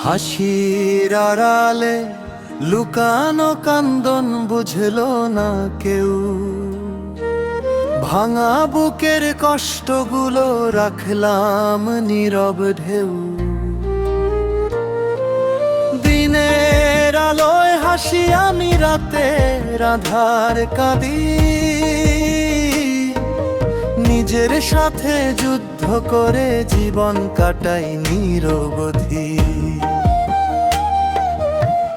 হাসির আড়ালে লুকানো কান্দন বুঝলো না কেউ, ভাঙা বুকের কষ্টগুলো রাখলাম নীরব ঢেউ। দিনের আলোয় হাসি আমি, রাতের আধার কাঁদি, নিজের সাথে যুদ্ধ করে জীবন কাটাই নিরবধি।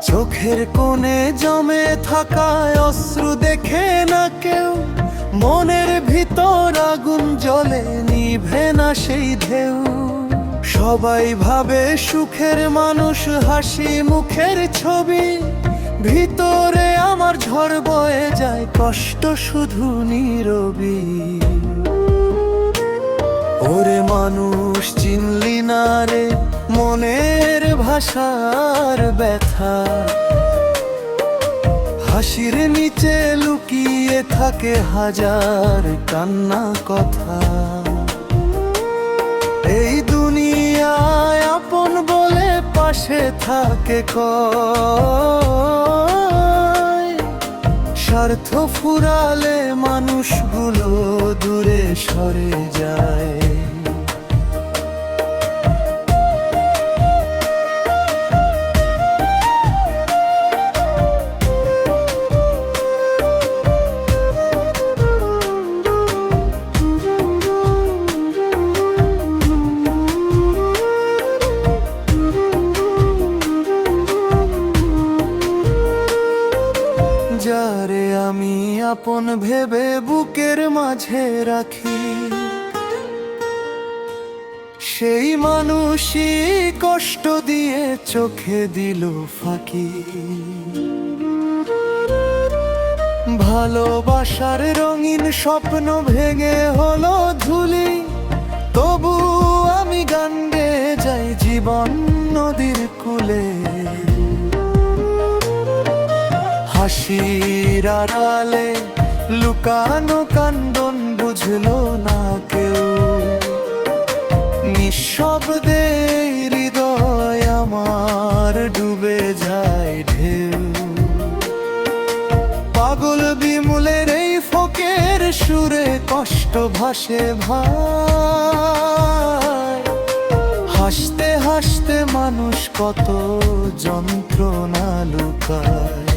চোখের কোণে জমে থাকা অশ্রু দেখে না কেউ, মনের ভিতর আগুন জ্বলে নিভে না সেই ঢেউ। সবাই ভাবে সুখের মানুষ, হাসি মুখের ছবি, ভিতরে আমার ঝড় বয়ে যায়, কষ্ট শুধু নীরবী। ওরে মানুষ চিনলি না রে মনের ভাষার ব্যথা, হাসির নিচে লুকিয়ে থাকে হাজার কান্না কথা। এই দুনিয়ায় আপন বলে পাশে থাকে কয়, স্বার্থ ফুরালে মানুষগুলো দূরে সরে যায়। যারে আমি আপন ভেবে বুকের মাঝে রাখি, সেই মানুষই কষ্ট দিয়ে চোখে দিল ফাঁকি। ভালোবাসার রঙিন স্বপ্ন ভেঙে হলো ধুলি, তবু আমি গান গেয়ে যাই জীবন নদীর কূলে। হাসির আড়ালে লুকানো কান্দন বুঝলো না কেউ, নিঃশব্দে হৃদয় আমার ডুবে যায় ঢেউ। পাগল বিমুলের এই ফোকের সুরে কষ্ট ভাসে ভাই, হাসতে হাসতে মানুষ কত যন্ত্রণা লুকায়।